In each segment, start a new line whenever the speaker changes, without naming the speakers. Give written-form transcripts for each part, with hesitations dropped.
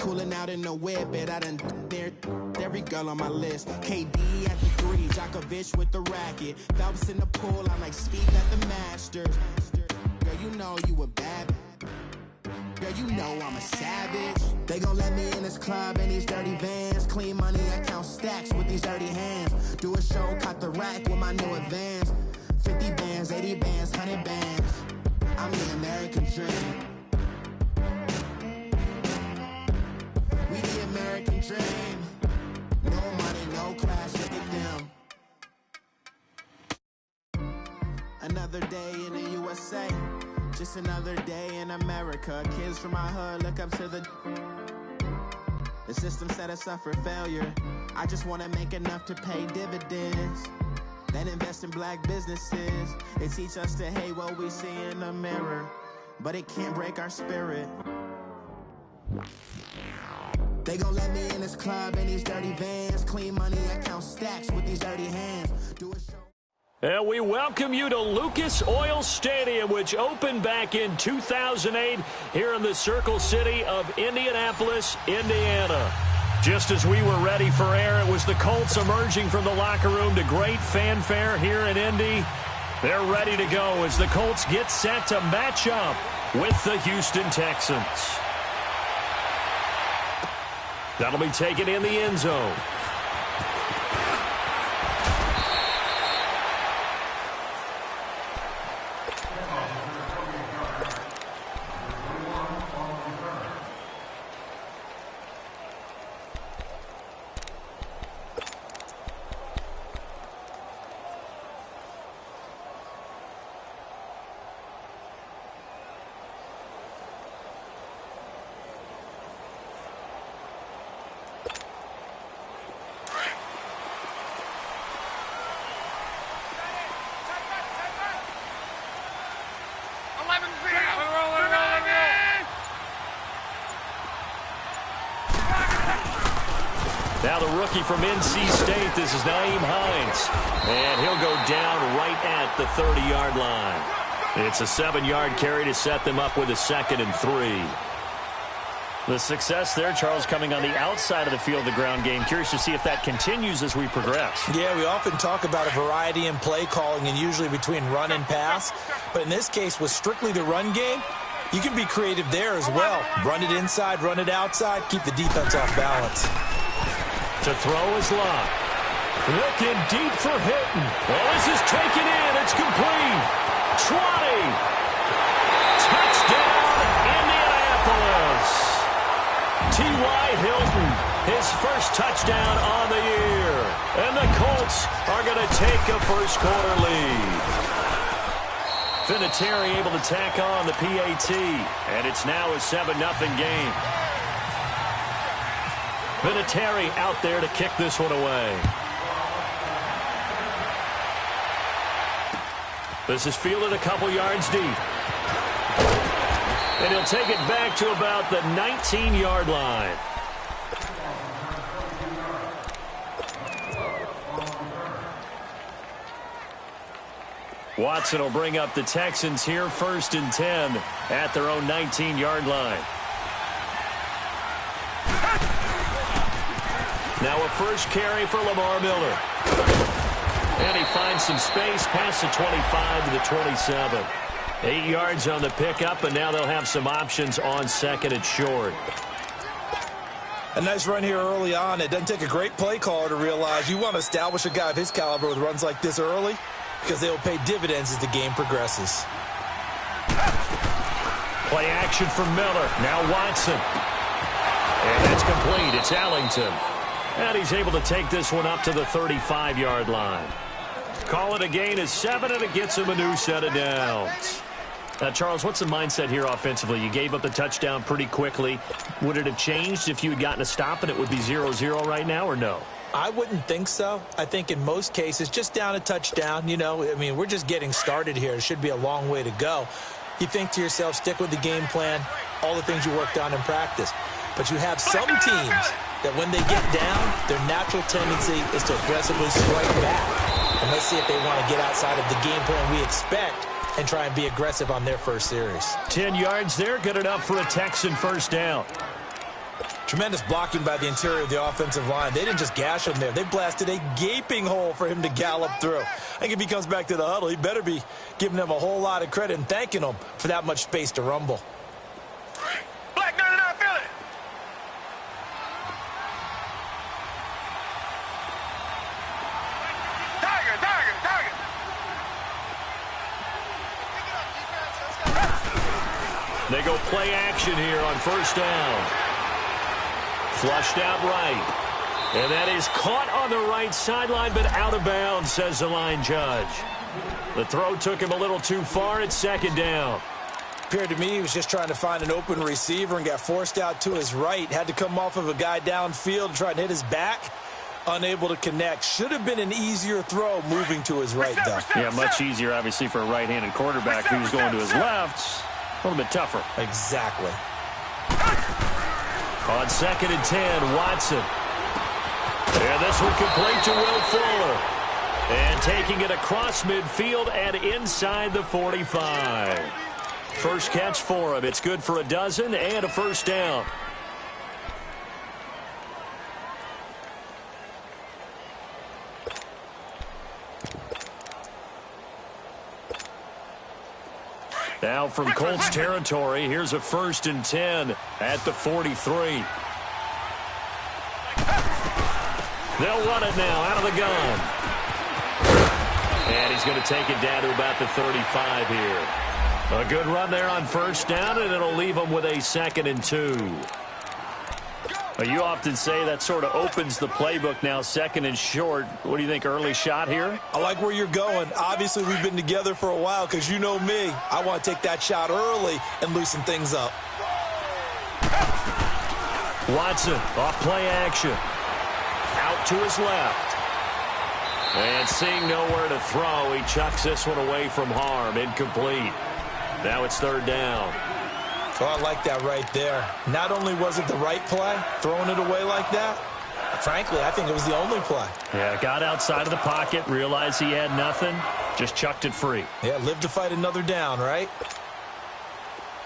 Cooling out in the whip, I done there every girl on my list. KD at the 3, Djokovic with the racket. Phelps in the pool, I'm like Speed at the Masters. Girl, you know you a bad. Girl, you know I'm a savage. They gon' let me in this club in these dirty Vans. Clean money, I count stacks with these dirty hands. Do a show, caught the rack with my new advance. 50 bands, 80 bands, 100 bands. I'm the American dream. We the American dream. No money, no class, look at them. Another day in the USA. Just another day in America. Kids from my hood look up to the system set us up for failure. I just want to make enough to pay dividends. Then invest in black businesses. They teach us to hate what we see in the mirror, but it can't break our spirit. They gon' let me in this club in these dirty Vans. Clean money, I count stacks with these dirty hands. Do a show.
And we welcome you to Lucas Oil Stadium, which opened back in 2008 here in the Circle City of Indianapolis, Indiana. Just as we were ready for air, it was the Colts emerging from the locker room to great fanfare here in Indy. They're ready to go as the Colts get set to match up with the Houston Texans. That'll be taken in the end zone. Now the rookie from NC State, this is Nyheim Hines. And he'll go down right at the 30-yard line. It's a 7-yard carry to set them up with a 2nd and 3.
The success there, Charles, coming on the outside of the field, the ground game. Curious to see if that continues as we progress.
Yeah, we often talk about a variety in play calling and usually between run and pass. But in this case, with strictly the run game, you can be creative there as well. Run it inside, run it outside, keep the defense off balance.
To throw is Locke. Looking deep for Hilton. Well, this is taken in. It's complete. 20. Touchdown, Indianapolis. T.Y. Hilton, his first touchdown on the year. And the Colts are going to take a first-quarter lead. Vinatieri able to tack on the PAT. And it's now a 7-0 game. Vinatieri out there to kick this one away. This is fielded a couple yards deep. And he'll take it back to about the 19-yard line. Watson will bring up the Texans here 1st and 10 at their own 19-yard line. Now a first carry for Lamar Miller. And he finds some space past the 25 to the 27. 8 yards on the pickup, and now they'll have some options on 2nd and short.
A nice run here early on. It doesn't take a great play caller to realize you want to establish a guy of his caliber with runs like this early because they will pay dividends as the game progresses.
Play action for Miller. Now Watson. And it's complete. It's Ellington. And he's able to take this one up to the 35-yard line. Call it a gain of 7, and it gets him a new set of downs.
Now, Charles, what's the mindset here offensively? You gave up the touchdown pretty quickly. Would it have changed if you had gotten a stop and it would be 0-0 right now, or no?
I wouldn't think so. I think in most cases, just down a touchdown, you know, I mean, we're just getting started here. It should be a long way to go. You think to yourself, stick with the game plan, all the things you worked on in practice. But you have some teams that when they get down, their natural tendency is to aggressively strike back. And let's see if they want to get outside of the game plan we expect and try and be aggressive on their first series.
10 yards there, good enough for a Texan first down.
Tremendous blocking by the interior of the offensive line. They didn't just gash him there. They blasted a gaping hole for him to gallop through. I think if he comes back to the huddle, he better be giving them a whole lot of credit and thanking them for that much space to rumble.
Black 99, feel it. Tiger.
They go play action here on first down. Flushed out right. And that is caught on the right sideline, but out of bounds, says the line judge. The throw took him a little too far at second down.
Appeared to me he was just trying to find an open receiver and got forced out to his right. Had to come off of a guy downfield to try and hit his back. Unable to connect. Should have been an easier throw moving to his right, though.
Yeah, much easier, obviously, for a right-handed quarterback who was going to his left. A little bit tougher.
Exactly.
On 2nd and 10, Watson. And this one complete to Will Fuller. And taking it across midfield and inside the 45. First catch for him. It's good for a dozen and a first down. Now from Colts territory, here's a 1st and 10 at the 43. They'll run it now out of the gun. And he's going to take it down to about the 35 here. A good run there on first down, and it'll leave him with a 2nd and 2. You often say that sort of opens the playbook now, 2nd and short. What do you think, early shot here?
I like where you're going. Obviously, we've been together for a while because you know me. I want to take that shot early and loosen things up.
Watson, off play action. Out to his left. And seeing nowhere to throw, he chucks this one away from harm. Incomplete. Now it's 3rd down.
Oh, I like that right there. Not only was it the right play, throwing it away like that, frankly, I think it was the only play.
Yeah, got outside of the pocket, realized he had nothing, just chucked it free.
Yeah, live to fight another down, right?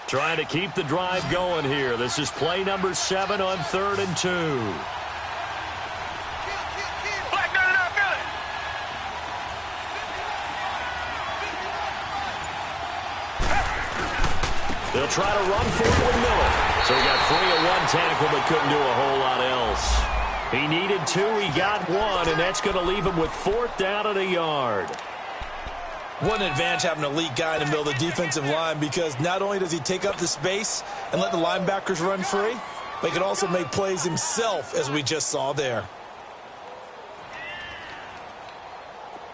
Trying to keep the drive going here. This is play number 7 on 3rd and 2. They'll try to run for it with Miller. So he got free of 1 tackle but couldn't do a whole lot else. He needed 2, he got 1, and that's going to leave him with 4th down and a yard.
What an advantage having an elite guy in the middle of the defensive line, because not only does he take up the space and let the linebackers run free, but he can also make plays himself, as we just saw there.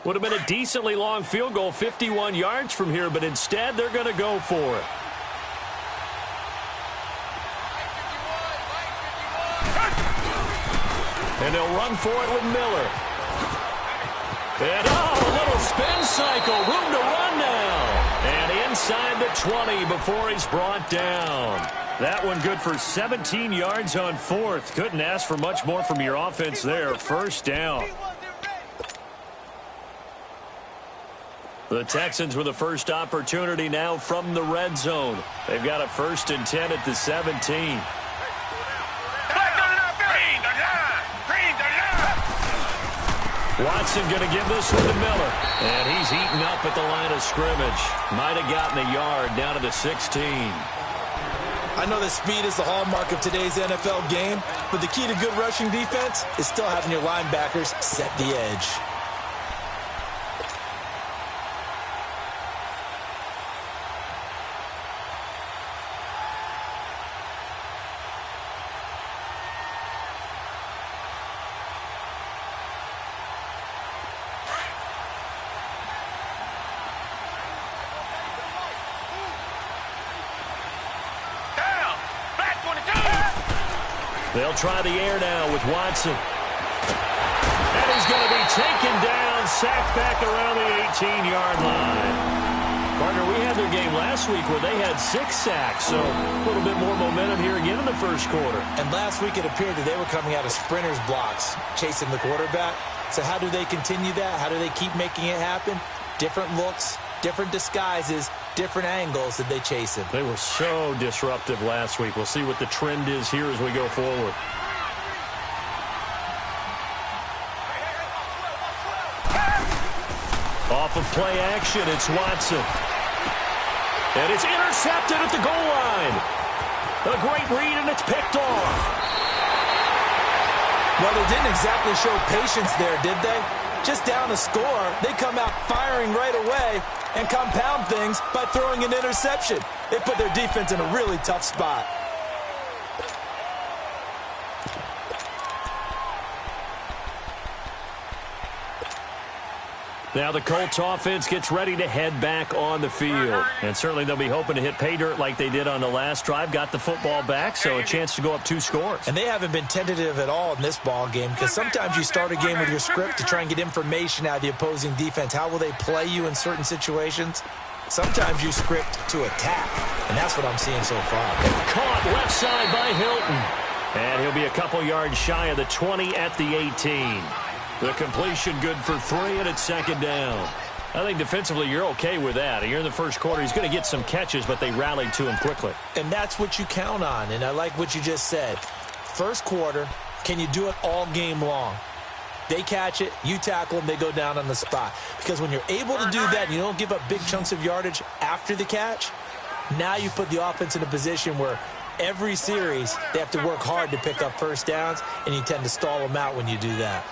Would have been a decently long field goal, 51 yards from here, but instead they're going to go for it. And they'll run for it with Miller. And, a little spin cycle. Room to run now. And inside the 20 before he's brought down. That one good for 17 yards on 4th. Couldn't ask for much more from your offense there. First down. The Texans with a first opportunity now from the red zone. They've got a 1st and 10 at the 17. Watson going to give this one to Miller. And he's eaten up at the line of scrimmage. Might have gotten a yard down to the 16.
I know that speed is the hallmark of today's NFL game, but the key to good rushing defense is still having your linebackers set the edge.
They'll try the air now with Watson. And he's going to be taken down, sacked back around the 18-yard line. Partner, we had their game last week where they had 6 sacks, so a little bit more momentum here again in the first quarter.
And last week it appeared that they were coming out of sprinters blocks, chasing the quarterback. So how do they continue that? How do they keep making it happen? Different looks, different disguises, different angles that they chase him.
They were so disruptive last week. We'll see what the trend is here as we go forward. Off of play action, it's Watson. And it's intercepted at the goal line. A great read, and it's picked off.
Well, they didn't exactly show patience there, did they? Just down a score, they come out firing right away and compound things by throwing an interception. They put their defense in a really tough spot.
Now the Colts offense gets ready to head back on the field. And certainly they'll be hoping to hit pay dirt like they did on the last drive. Got the football back, so a chance to go up 2 scores.
And they haven't been tentative at all in this ball game, because sometimes you start a game with your script to try and get information out of the opposing defense. How will they play you in certain situations? Sometimes you script to attack, and that's what I'm seeing so far.
Caught left side by Hilton. And he'll be a couple yards shy of the 20 at the 18. The completion good for 3, and it's second down. I think defensively you're okay with that. Here in the first quarter, he's going to get some catches, but they rallied to him quickly.
And that's what you count on, and I like what you just said. First quarter, can you do it all game long? They catch it, you tackle them, they go down on the spot. Because when you're able to do that and you don't give up big chunks of yardage after the catch, now you put the offense in a position where every series they have to work hard to pick up first downs, and you tend to stall them out when you do that.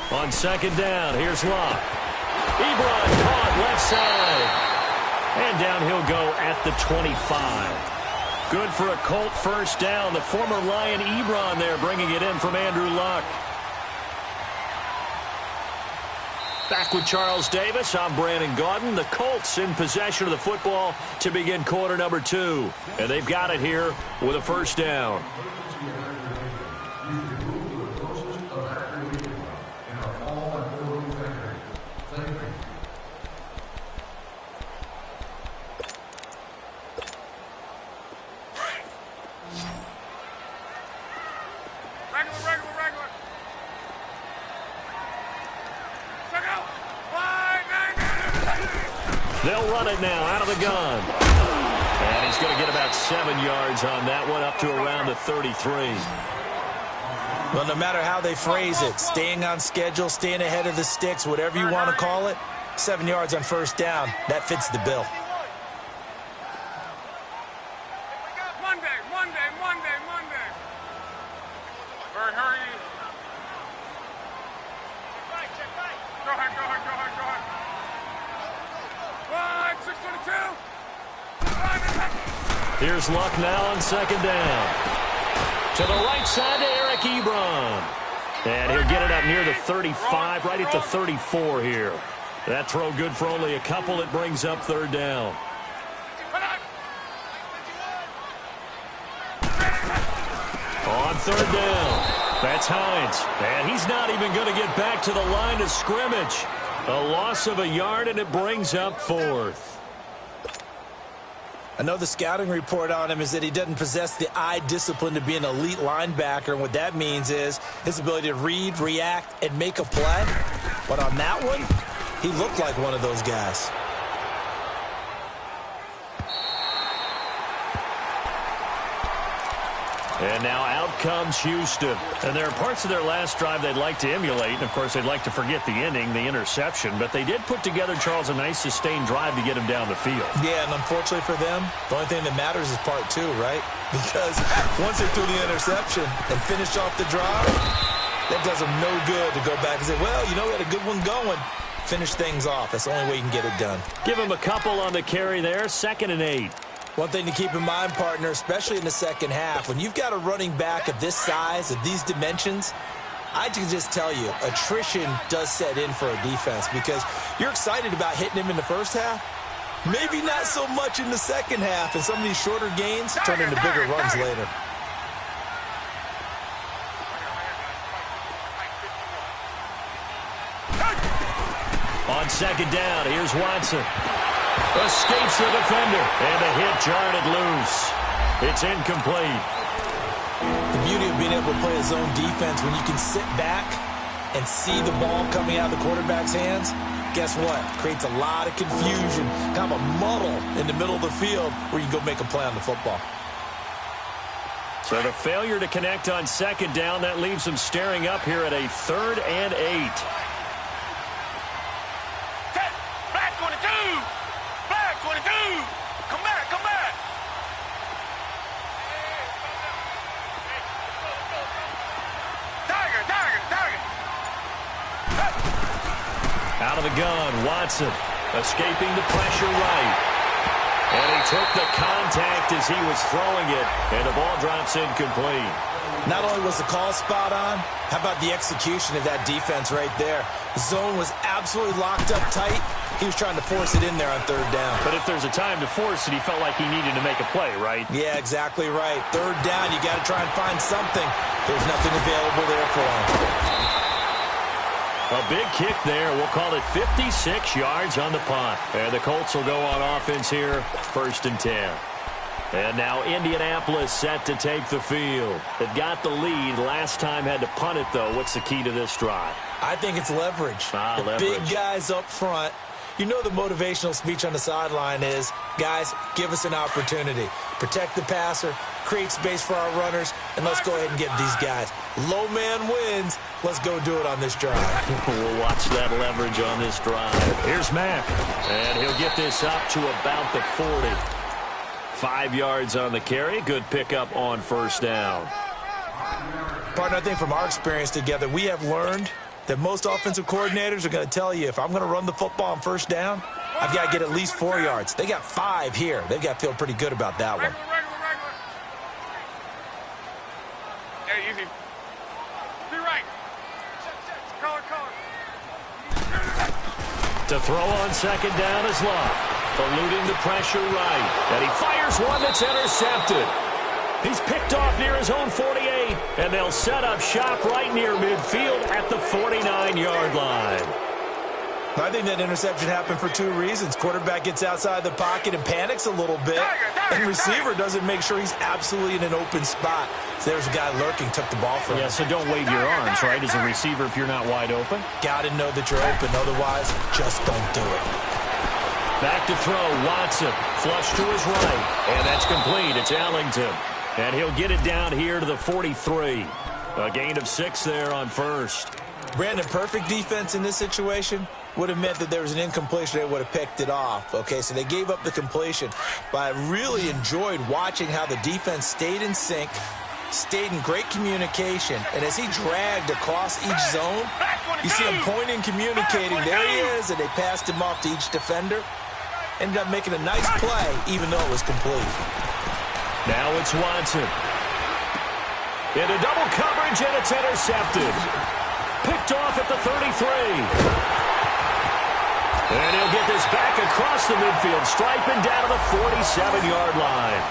On second down, here's Locke. Ebron caught left side. And down he'll go at the 25. Good for a Colt first down. The former Lion Ebron there bringing it in from Andrew Luck. Back with Charles Davis, I'm Brandon Gaudin. The Colts in possession of the football to begin quarter number 2. And they've got it here with a first down. They'll run it now out of the gun. And he's going to get about 7 yards on that one, up to around the 33.
Well, no matter how they phrase it, staying on schedule, staying ahead of the sticks, whatever you want to call it, 7 yards on first down, that fits the bill.
Monday. Hurry. Go ahead. 622.
Here's Luck now on second down. To the right side to Eric Ebron. And he'll get it up near the 35, right at the 34 here. That throw good for only a couple. It brings up third down. On third down, that's Hines. And he's not even going to get back to the line of scrimmage. A loss of a yard, and it brings up fourth.
I know the scouting report on him is that he doesn't possess the eye discipline to be an elite linebacker, and what that means is his ability to read, react, and make a play. But on that one, he looked like one of those guys.
And now out comes Houston. And there are parts of their last drive they'd like to emulate. And, of course, they'd like to forget the ending, the interception. But they did put together, Charles, a nice sustained drive to get him down the field.
Yeah, and unfortunately for them, the only thing that matters is part 2, right? Because once they threw the interception and finished off the drive, that does them no good to go back and say, well, you know, we had a good one going. Finish things off. That's the only way you can get it done.
Give him a couple on the carry there. 2nd and 8.
One thing to keep in mind, partner, especially in the second half, when you've got a running back of this size, of these dimensions, I can just tell you, attrition does set in for a defense because you're excited about hitting him in the first half. Maybe not so much in the second half, and some of these shorter gains turn into bigger runs later.
On second down, here's Watson. Escapes the defender, and the hit jarred it loose. It's incomplete.
The beauty of being able to play a zone defense when you can sit back and see the ball coming out of the quarterback's hands, guess what? Creates a lot of confusion, kind of a muddle in the middle of the field where you can go make a play on the football.
So the failure to connect on second down, that leaves them staring up here at a 3rd and 8.
Black 22! Black 22! Come back, come back! Tiger, tiger, tiger!
Out of the gun, Watson escaping the pressure right. And he took the contact as he was throwing it, and the ball drops incomplete.
Not only was the call spot on, how about the execution of that defense right there? The zone was absolutely locked up tight. He was trying to force it in there on 3rd down.
But if there's a time to force it, he felt like he needed to make a play, right?
Yeah, exactly right. 3rd down, you got to try and find something. There's nothing available there for him.
A big kick there. We'll call it 56 yards on the punt. And the Colts will go on offense here, 1st and 10. And now Indianapolis set to take the field. They've got the lead. Last time had to punt it, though. What's the key to this drive?
I think it's leverage.
Leverage.
Big guys up front. You know the motivational speech on the sideline is, guys, give us an opportunity. Protect the passer, create space for our runners, and let's go ahead and get these guys. Low man wins. Let's go do it on this drive.
We'll watch that leverage on this drive. Here's Mack, and he'll get this up to about the 40. 5 yards on the carry. Good pickup on 1st down.
Partner, I think from our experience together, we have learned that most offensive coordinators are going to tell you, if I'm going to run the football on 1st down, I've got to get at least 4 yards. They got 5 here. They've got to feel pretty good about that one.
Regular. Hey, easy. Be right. Color.
To throw on 2nd down is Love, eluding the pressure right. And he fires one that's intercepted. He's picked off near his own 48, and they'll set up shop right near midfield at the 49-yard line.
I think that interception happened for 2 reasons. Quarterback gets outside the pocket and panics a little bit, and receiver doesn't make sure he's absolutely in an open spot. So there's a guy lurking, took the ball from him.
Yeah, so don't wave your arms, right, as a receiver if you're not wide open.
Got to know that you're open. Otherwise, just don't do it.
Back to throw, Watson. Flush to his right, and that's complete. It's Ellington. And he'll get it down here to the 43. A gain of 6 there on 1st.
Brandon, perfect defense in this situation would have meant that there was an incompletion. They would have picked it off. Okay, so they gave up the completion. But I really enjoyed watching how the defense stayed in sync, stayed in great communication. And as he dragged across each zone, you see him pointing, communicating. There he is, and they passed him off to each defender. Ended up making a nice play, even though it was complete.
Now it's Watson. Into double coverage, and it's intercepted. Picked off at the 33. And he'll get this back across the midfield, striping down to the 47-yard line.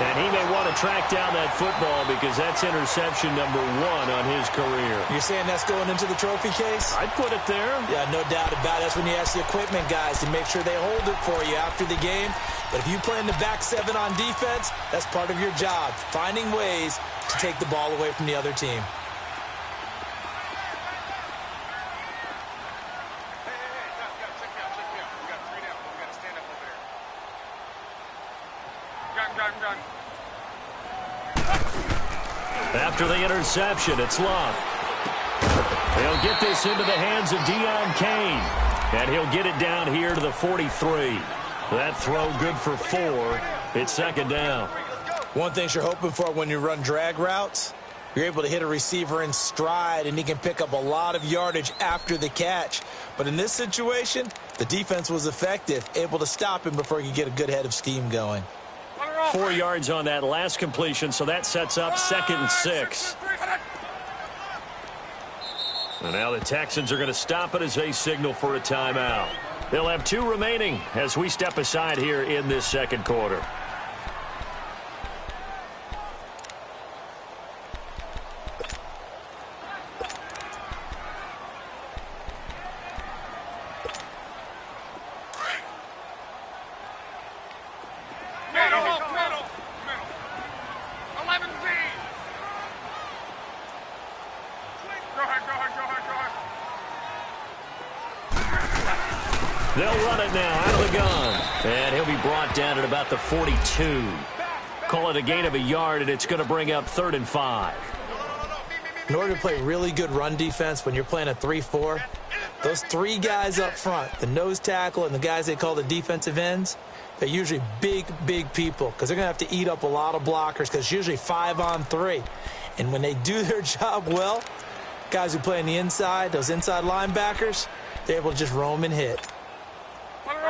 And he may want to track down that football because that's interception number 1 on his career.
You're saying that's going into the trophy case?
I'd put it there.
Yeah, no doubt about it. That's when you ask the equipment guys to make sure they hold it for you after the game. But if you play in the back 7 on defense, that's part of your job, finding ways to take the ball away from the other team.
After the interception, it's Love. He'll get this into the hands of Deion Kane. And he'll get it down here to the 43. That throw good for 4. It's 2nd down.
One thing you're hoping for when you run drag routes, you're able to hit a receiver in stride, and he can pick up a lot of yardage after the catch. But in this situation, the defense was effective, able to stop him before he could get a good head of steam going.
4 yards on that last completion, so that sets up 2nd and 6. And now the Texans are going to stop it as they signal for a timeout. They'll have 2 remaining as we step aside here in this 2nd quarter.
Middle. 11 Z.
They'll run it now out of the gun. And he'll be brought down at about the 42. Call it a gain of a yard, and it's going to bring up 3rd and 5.
In order to play really good run defense when you're playing a 3-4, those 3 guys up front, the nose tackle and the guys they call the defensive ends, they're usually big, big people because they're going to have to eat up a lot of blockers because it's usually 5-on-3. And when they do their job well, guys who play on the inside, those inside linebackers, they're able to just roam and hit.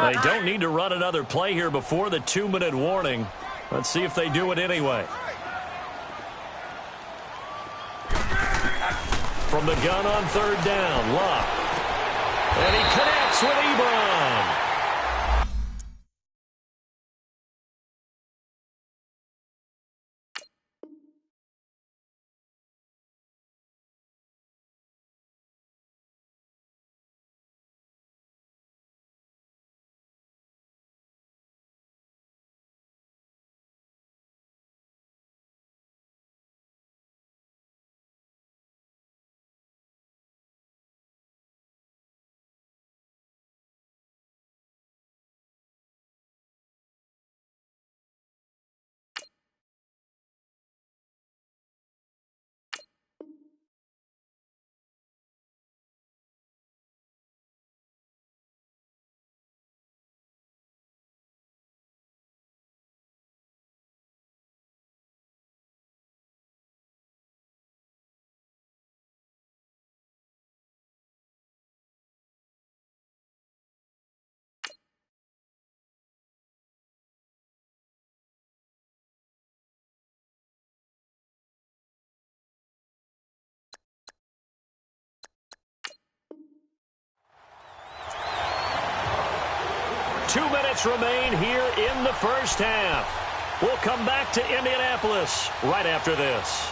They don't need to run another play here before the 2-minute warning. Let's see if they do it anyway. From the gun on 3rd down, Luck. And he connects with Ebron. Two minutes remain here in the first half. We'll come back to Indianapolis right after this.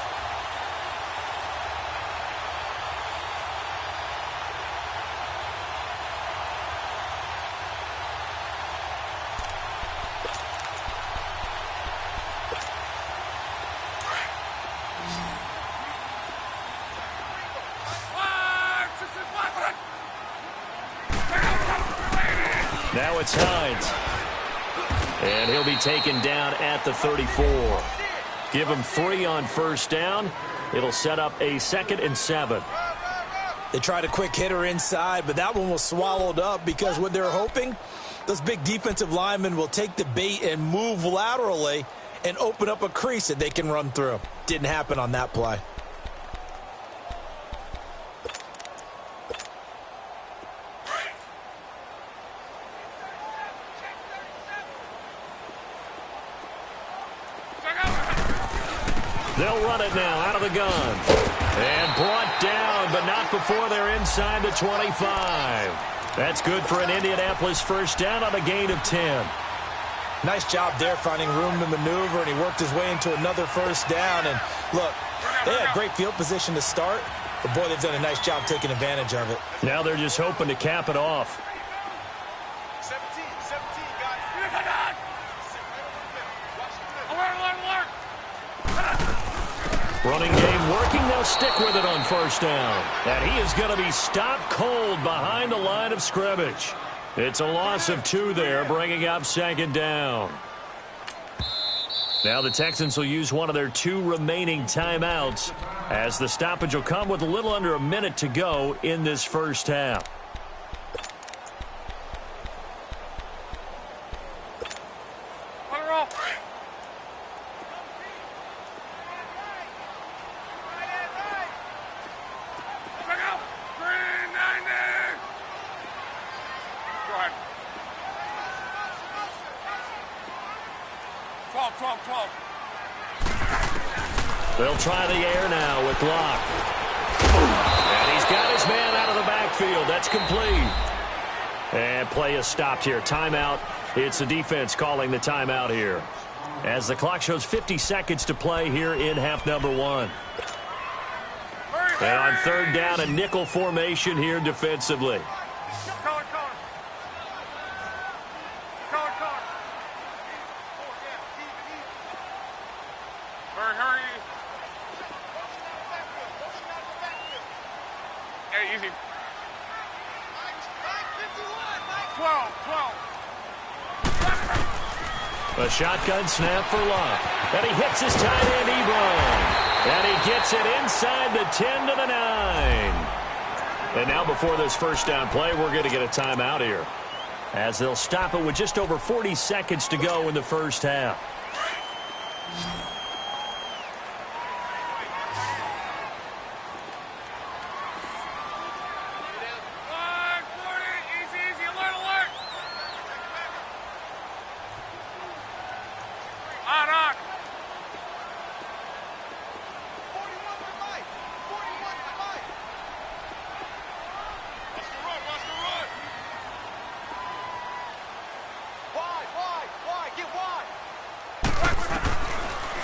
Now it's Hines. And he'll be taken down at the 34. Give him 3 on first down. It'll set up a 2nd and 7.
They tried a quick hitter inside, but that one was swallowed up because what they're hoping, those big defensive linemen will take the bait and move laterally and open up a crease that they can run through. Didn't happen on that play.
They'll run it now out of the gun. And brought down, but not before they're inside the 25. That's good for an Indianapolis first down on a gain of 10.
Nice job there finding room to maneuver, and he worked his way into another first down. And look, they had great field position to start, but boy, they've done a nice job taking advantage of it.
Now they're just hoping to cap it off. Running game working. They'll stick with it on first down. And he is going to be stopped cold behind the line of scrimmage. It's a loss of 2 there, bringing up 2nd down. Now the Texans will use one of their 2 remaining timeouts as the stoppage will come with a little under a minute to go in this first half. They'll try the air now with Locke. And he's got his man out of the backfield. That's complete. And play is stopped here. Timeout. It's the defense calling the timeout here, as the clock shows 50 seconds to play here in half number 1. And on 3rd down, a nickel formation here defensively. A shotgun snap for Love. And he hits his tight end, Ebron. And he gets it inside the 10 to the 9. And now before this first down play, we're going to get a timeout here, as they'll stop it with just over 40 seconds to go in the first half.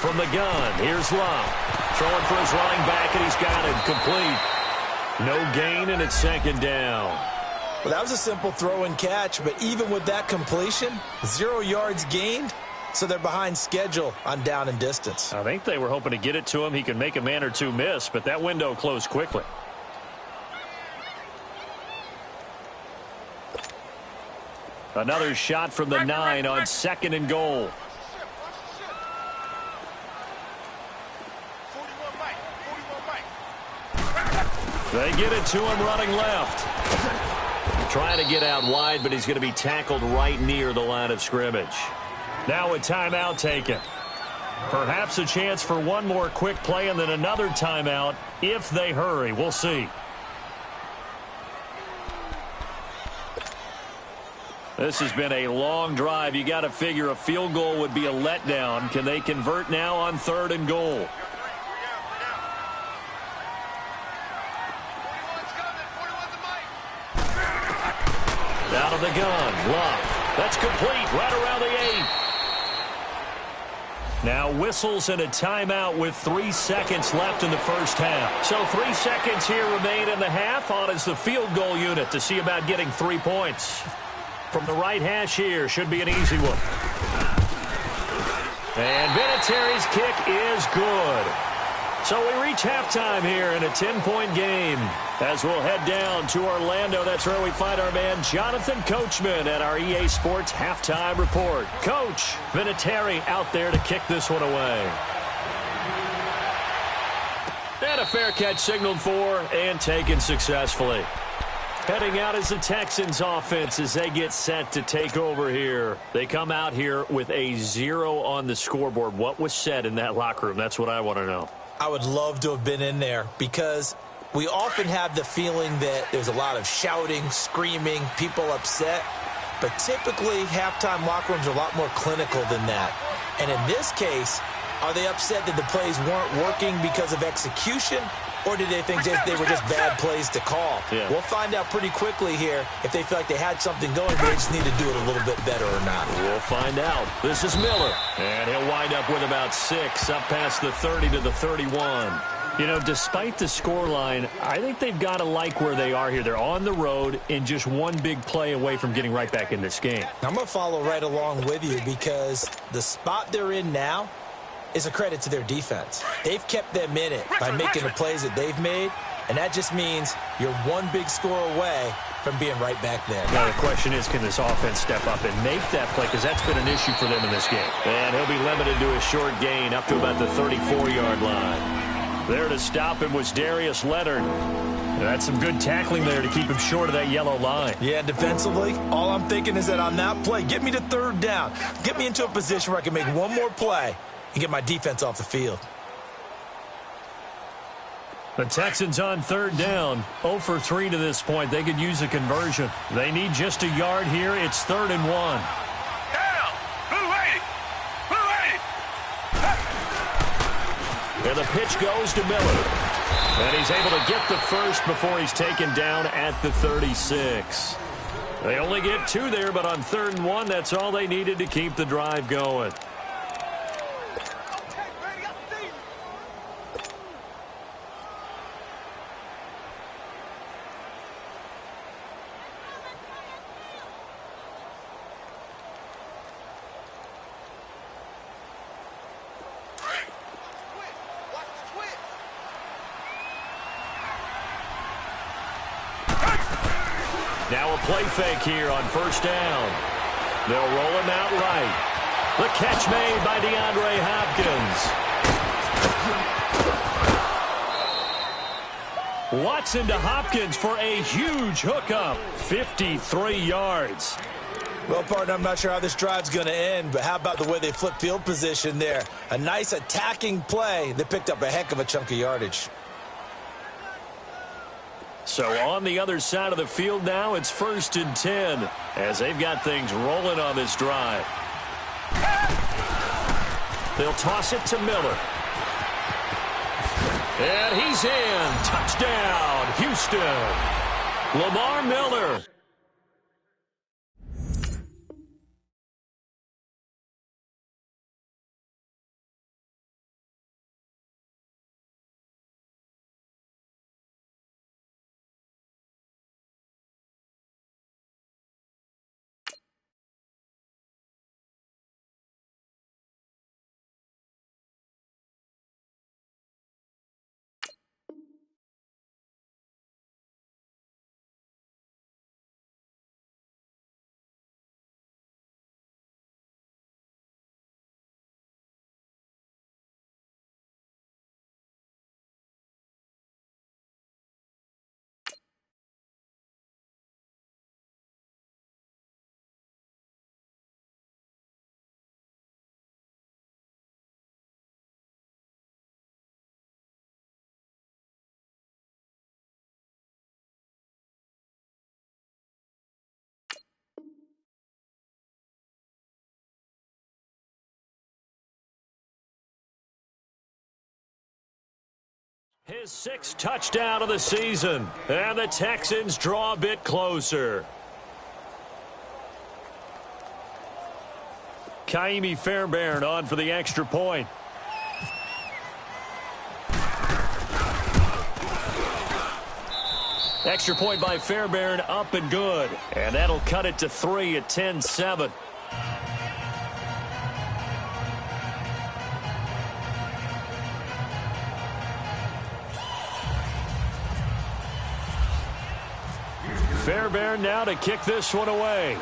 From the gun, here's Love. Throwing for his running back, and he's got it complete. No gain, and it's second down.
Well, that was a simple throw and catch, but even with that completion, 0 yards gained, so they're behind schedule on down and distance.
I think they were hoping to get it to him. He could make a man or two miss, but that window closed quickly. Another shot from the 9 on 2nd and goal. They get it to him running left. Trying to get out wide, but he's going to be tackled right near the line of scrimmage. Now a timeout taken. Perhaps a chance for one more quick play and then another timeout if they hurry. We'll see. This has been a long drive. You got to figure a field goal would be a letdown. Can they convert now on 3rd and goal? Out of the gun, Love. That's complete right around the 8. Now whistles and a timeout with 3 seconds left in the first half. So 3 seconds here remain in the half. On is the field goal unit to see about getting 3 points. From the right hash here, should be an easy one. And Vinatieri's kick is good. So we reach halftime here in a 10-point game. As we'll head down to Orlando, that's where we find our man Jonathan Coachman at our EA Sports Halftime Report. Coach, Vinatieri out there to kick this one away. And a fair catch signaled for and taken successfully. Heading out is the Texans offense as they get set to take over here. They come out here with a 0 on the scoreboard. What was said in that locker room? That's what I want to know.
I would love to have been in there because we often have the feeling that there's a lot of shouting, screaming, people upset. But typically, halftime locker rooms are a lot more clinical than that. And in this case, are they upset that the plays weren't working because of execution? Or did they think they were just bad plays to call?
Yeah.
We'll find out pretty quickly here if they feel like they had something going, but they just need to do it a little bit better or not.
We'll find out. This is Miller. And he'll wind up with about 6 up past the 30 to the 31. You know, despite the scoreline, I think they've got to like where they are here. They're on the road and just one big play away from getting right back in this game.
I'm going to follow right along with you because the spot they're in now is a credit to their defense. They've kept them in it by making the plays that they've made, and that just means you're one big score away from being right back there.
Now the question is, can this offense step up and make that play? Because that's been an issue for them in this game. And he'll be limited to a short gain up to about the 34-yard line. There to stop him was Darius Leonard. That's some good tackling there to keep him short of that yellow line.
Yeah, defensively, all I'm thinking is that on that play, get me to 3rd down. Get me into a position where I can make one more play and get my defense off the field.
The Texans on 3rd down, 0 for 3 to this point. They could use a conversion. They need just a yard here. It's 3rd and 1.
Down!
And the pitch goes to Miller. And he's able to get the first before he's taken down at the 36. They only get 2 there, but on 3rd and 1, that's all they needed to keep the drive going. Now a play fake here on first down. They'll roll him out right. The catch made by DeAndre Hopkins. Watson to Hopkins for a huge hookup. 53 yards.
Well, partner, I'm not sure how this drive's going to end, but how about the way they flip field position there? A nice attacking play. They picked up a heck of a chunk of yardage.
So on the other side of the field now, it's 1st and 10 as they've got things rolling on this drive. They'll toss it to Miller. And he's in. Touchdown, Houston. Lamar Miller. His 6th touchdown of the season, and the Texans draw a bit closer. Kaimi Fairbairn on for the extra point. Extra point by Fairbairn, up and good. And that'll cut it to 3 at 10-7. Fairbairn now to kick this one away.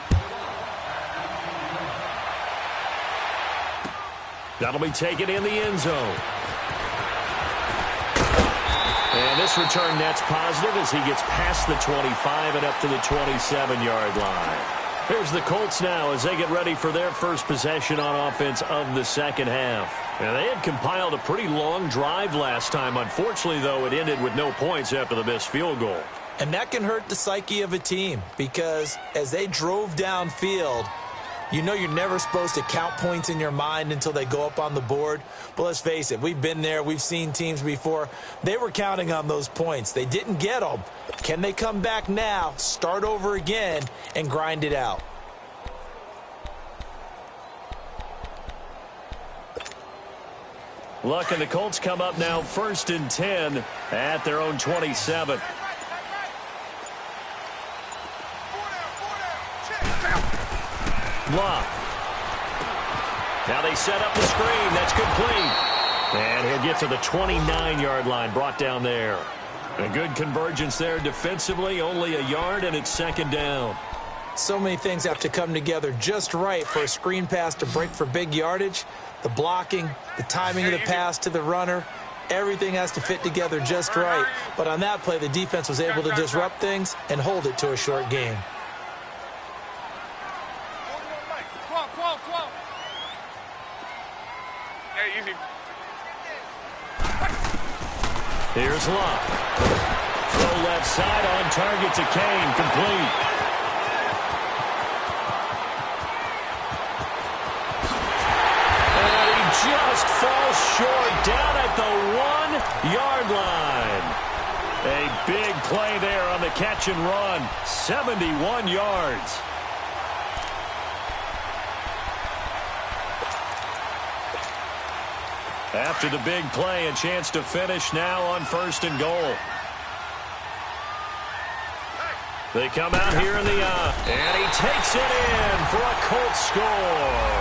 That'll be taken in the end zone. And this return net's positive as he gets past the 25 and up to the 27-yard line. Here's the Colts now as they get ready for their first possession on offense of the second half. And they had compiled a pretty long drive last time. Unfortunately, though, it ended with no points after the missed field goal.
And that can hurt the psyche of a team because as they drove downfield, you know you're never supposed to count points in your mind until they go up on the board. But let's face it, we've been there. We've seen teams before. They were counting on those points. They didn't get them. Can they come back now, start over again, and grind it out?
Luck and the Colts come up now 1st and 10 at their own 27. Block. Now they set up the screen. That's complete. And he'll get to the 29-yard line, brought down there. A good convergence there defensively, only a yard, and it's 2nd down.
So many things have to come together just right for a screen pass to break for big yardage. The blocking, the timing of the pass to the runner, everything has to fit together just right. But on that play, the defense was able to disrupt things and hold it to a short game.
Here's Locke. Throw left side on target to Kane. Complete. And he just falls short down at the 1-yard line. A big play there on the catch and run. 71 yards. After the big play, a chance to finish now on 1st and goal. They come out here in the and he takes it in for a Colts score.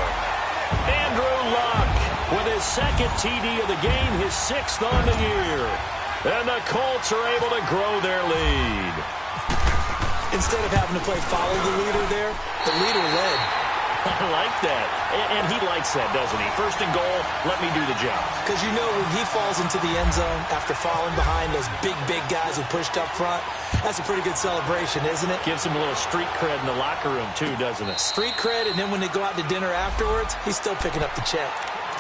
Andrew Luck with his 2nd TD of the game, his 6th on the year. And the Colts are able to grow their lead.
Instead of having to play follow the leader there, the leader led.
I like that. And he likes that, doesn't he? First and goal, let me do the job.
Because you know when he falls into the end zone after falling behind those big guys who pushed up front, that's a pretty good celebration, isn't it?
Gives him a little street cred in the locker room, too, doesn't it?
Street cred, and then when they go out to dinner afterwards, he's still picking up the check.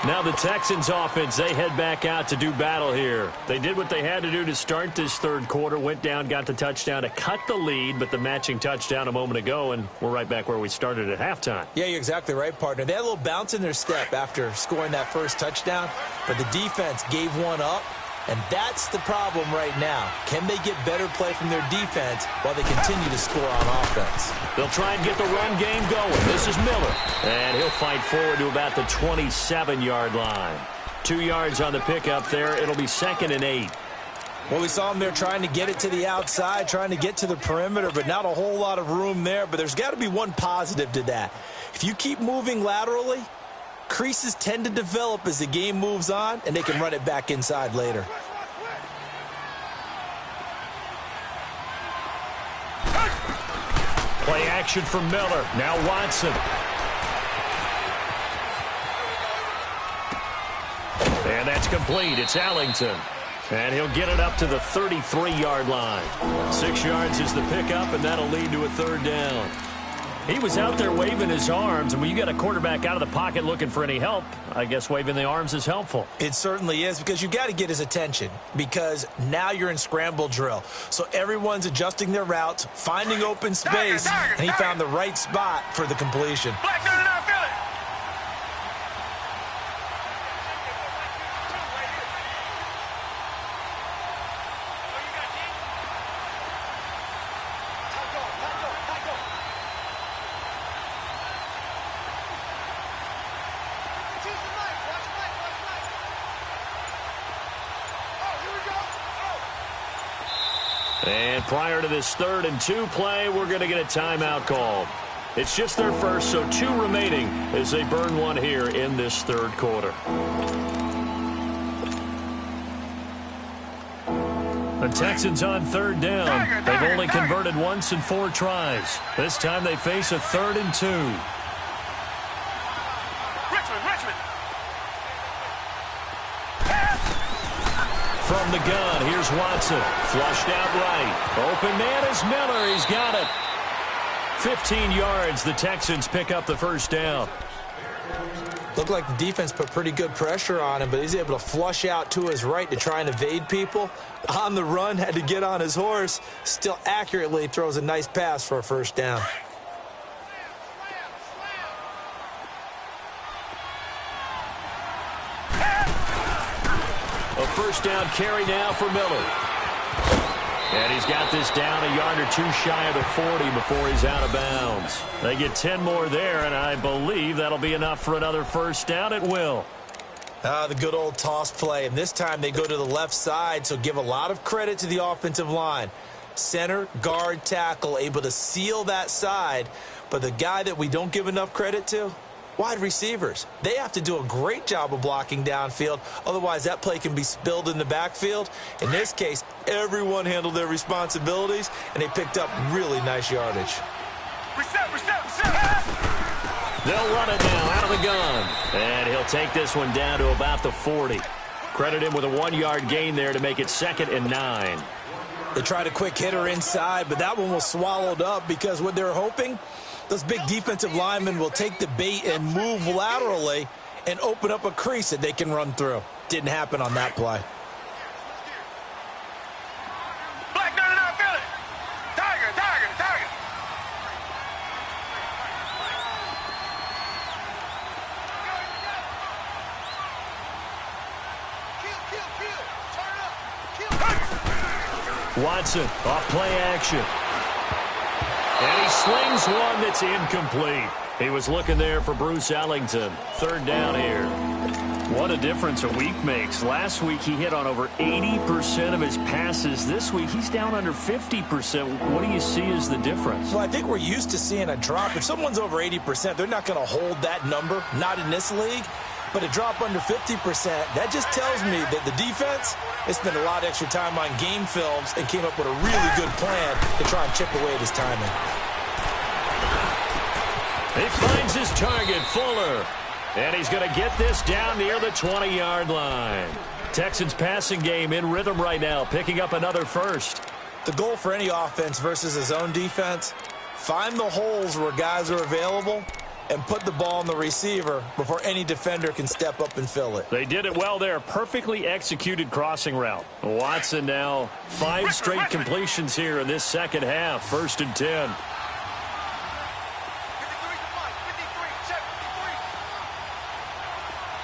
Now the Texans offense, they head back out to do battle here. They did what they had to do to start this third quarter, went down, got the touchdown to cut the lead, but the matching touchdown a moment ago, and we're right back where we started at halftime.
Yeah, you're exactly right, partner. They had a little bounce in their step after scoring that first touchdown, but the defense gave one up, and that's the problem right now. Can they get better play from their defense while they continue to score on offense?
They'll try and get the run game going. This is Miller, and he'll fight forward to about the 27-yard line. 2 yards on the pickup there. It'll be 2nd and 8.
Well, we saw him there trying to get it to the outside, trying to get to the perimeter, but not a whole lot of room there. But there's got to be one positive to that. If you keep moving laterally, creases tend to develop as the game moves on, and they can run it back inside later.
Play action for Miller. Now Watson. And that's complete. It's Ellington. And he'll get it up to the 33-yard line. 6 yards is the pickup, and that'll lead to a third down. He was out there waving his arms, and when you got a quarterback out of the pocket looking for any help, I guess waving the arms is helpful.
It certainly is, because you got to get his attention, because now you're in scramble drill. So everyone's adjusting their routes, finding open space, and he found the right spot for the completion.
And prior to this 3rd and 2 play, we're going to get a timeout called. It's just their first, so 2 remaining as they burn one here in this third quarter. The Texans on 3rd down. They've only converted once in 4 tries. This time they face a 3rd and 2. From the gun, here's Watson. Flushed out right. Open man is Miller. He's got it. 15 yards. The Texans pick up the first down.
Looked like the defense put pretty good pressure on him, but he's able to flush out to his right to try and evade people. On the run, had to get on his horse. Still accurately throws a nice pass for a first down.
A first down carry now for Miller. And he's got this down a yard or 2 shy of the 40 before he's out of bounds. They get 10 more there, and I believe that'll be enough for another first down. It will.
The good old toss play, and this time they go to the left side, so give a lot of credit to the offensive line. Center, guard, tackle, able to seal that side, but the guy that we don't give enough credit to, wide receivers. They have to do a great job of blocking downfield. Otherwise, that play can be spilled in the backfield. In this case, everyone handled their responsibilities, and they picked up really nice yardage.
They'll run it now out of the gun. And he'll take this one down to about the 40. Credit him with a 1-yard gain there to make it 2nd and 9.
They tried a quick hitter inside, but that one was swallowed up because what they're hoping, those big defensive linemen will take the bait and move laterally and open up a crease that they can run through. Didn't happen on that play.
Watson off play action. And he slings one that's incomplete. He was looking there for Bruce Ellington. 3rd down here. What a difference a week makes. Last week he hit on over 80% of his passes. This week he's down under 50%. What do you see as the difference?
Well, I think we're used to seeing a drop. If someone's over 80%, they're not going to hold that number. Not in this league. But a drop under 50%, that just tells me that the defense has spent a lot of extra time on game films and came up with a really good plan to try and chip away at his timing.
He finds his target, Fuller. And he's going to get this down near the 20-yard line. Texans passing game in rhythm right now, picking up another first.
The goal for any offense versus his own defense, find the holes where guys are available and put the ball on the receiver before any defender can step up and fill it.
They did it well there. Perfectly executed crossing route. Watson now 5 straight completions here in this second half. 1st and 10.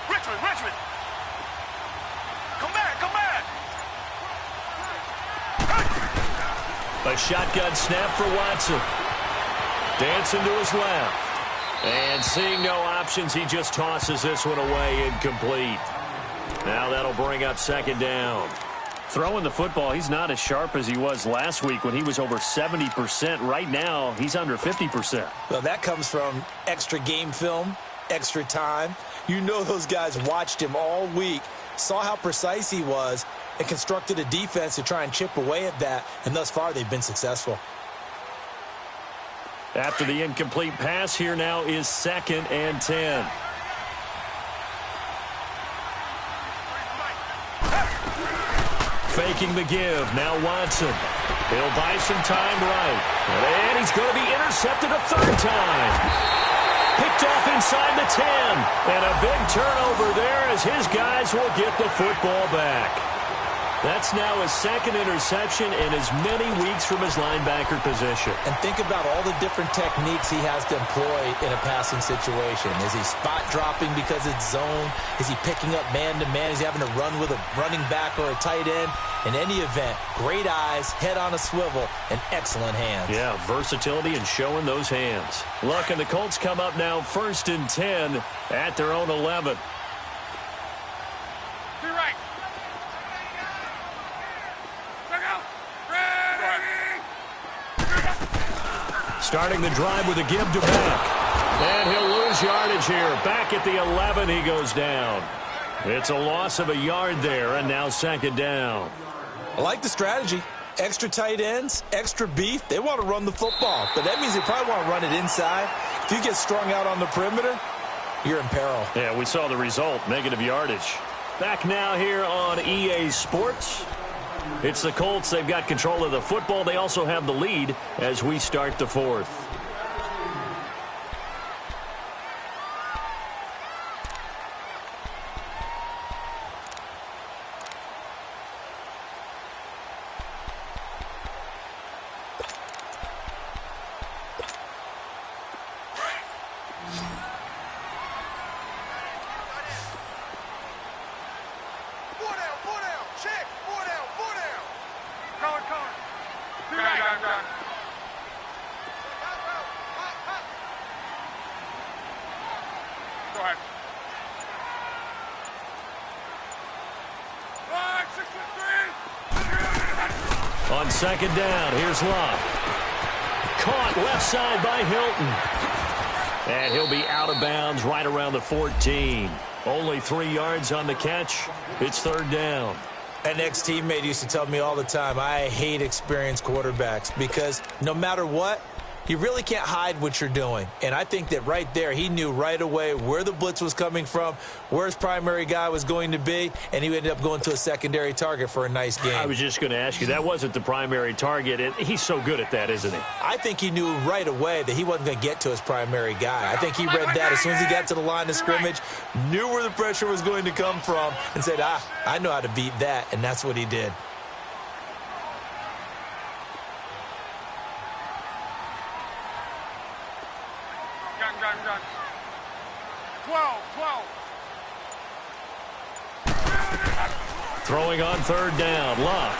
Richmond. Come back.
A shotgun snap for Watson. Dancing to his left. And seeing no options, he just tosses this one away, incomplete. Now that'll bring up 2nd down. Throwing the football, he's not as sharp as he was last week when he was over 70%. Right now, he's under 50%.
Well, that comes from extra game film, extra time. You know those guys watched him all week, saw how precise he was, and constructed a defense to try and chip away at that, and thus far they've been successful.
After the incomplete pass, here now is 2nd and 10. Faking the give. Now Watson. He'll buy some time right. And he's going to be intercepted a 3rd time. Picked off inside the 10. And a big turnover there as his guys will get the football back. That's now his 2nd interception in as many weeks from his linebacker position.
And think about all the different techniques he has to employ in a passing situation. Is he spot dropping because it's zone? Is he picking up man-to-man? Is he having to run with a running back or a tight end? In any event, great eyes, head on a swivel, and excellent hands.
Yeah, versatility and showing those hands. Look, and the Colts come up now 1st and 10 at their own 11. Starting the drive with a give to back. And he'll lose yardage here. Back at the 11, he goes down. It's a loss of a yard there, and now 2nd down.
I like the strategy. Extra tight ends, extra beef. They want to run the football, but that means they probably want to run it inside. If you get strung out on the perimeter, you're in peril.
Yeah, we saw the result, negative yardage. Back now here on EA Sports. It's the Colts. They've got control of the football. They also have the lead as we start the 4th. On 2nd down, here's Love. Caught left side by Hilton. And he'll be out of bounds right around the 14. Only 3 yards on the catch. It's 3rd down.
An ex-teammate used to tell me all the time, I hate experienced quarterbacks because no matter what, you really can't hide what you're doing. And I think that right there, he knew right away where the blitz was coming from, where his primary guy was going to be, and he ended up going to a secondary target for a nice game.
I was just going to ask you, that wasn't the primary target. And he's so good at that, isn't he?
I think he knew right away that he wasn't going to get to his primary guy. I think he read that as soon as he got to the line of scrimmage, knew where the pressure was going to come from, and said, I know how to beat that, and that's what he did.
Gun. 12.
Throwing on 3rd down, Love.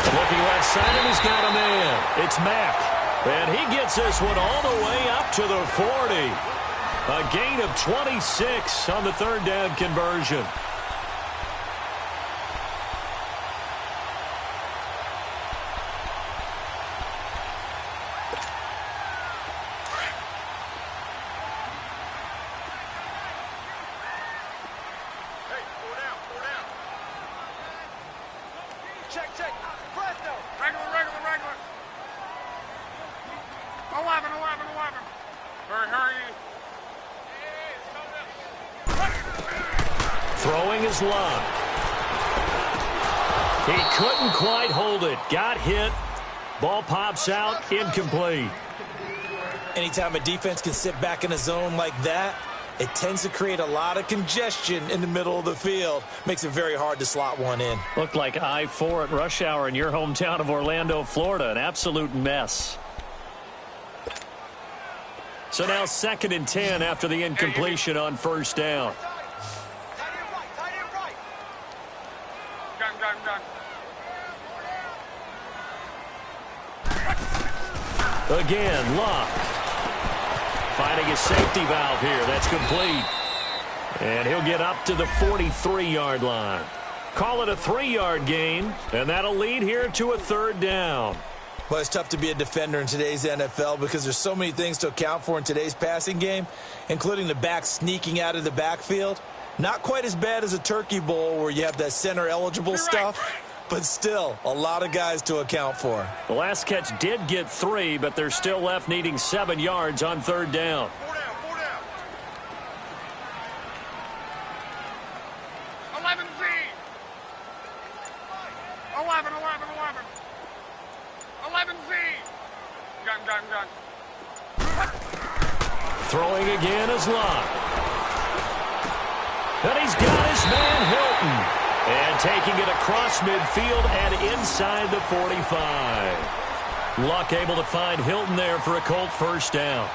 Looking left side, and he's got a man. It's Mack. And he gets this one all the way up to the 40. A gain of 26 on the 3rd down conversion.
Regular. 11. Hurry.
Throwing his lob. He couldn't quite hold it. Got hit. Ball pops out. Incomplete.
Anytime a defense can sit back in a zone like that, it tends to create a lot of congestion in the middle of the field. Makes it very hard to slot one in.
Looked like I-4 at rush hour in your hometown of Orlando, Florida. An absolute mess. So now 2nd and 10 after the incompletion on first down.
Gun.
Again, Luck. Finding a safety valve here. That's complete. And he'll get up to the 43-yard line. Call it a 3-yard gain, and that'll lead here to a 3rd down.
Well, it's tough to be a defender in today's NFL because there's so many things to account for in today's passing game, including the back sneaking out of the backfield. Not quite as bad as a turkey bowl where you have that center-eligible stuff, but still a lot of guys to account for.
The last catch did get 3, but they're still left needing 7 yards on 3rd down.
4 down. 11 Z. 11. 11 Z. Gun.
Throwing again is Luck. And he's got his man Hilton. And taking it across midfield and inside the 45. Luck able to find Hilton there for a Colt 1st down.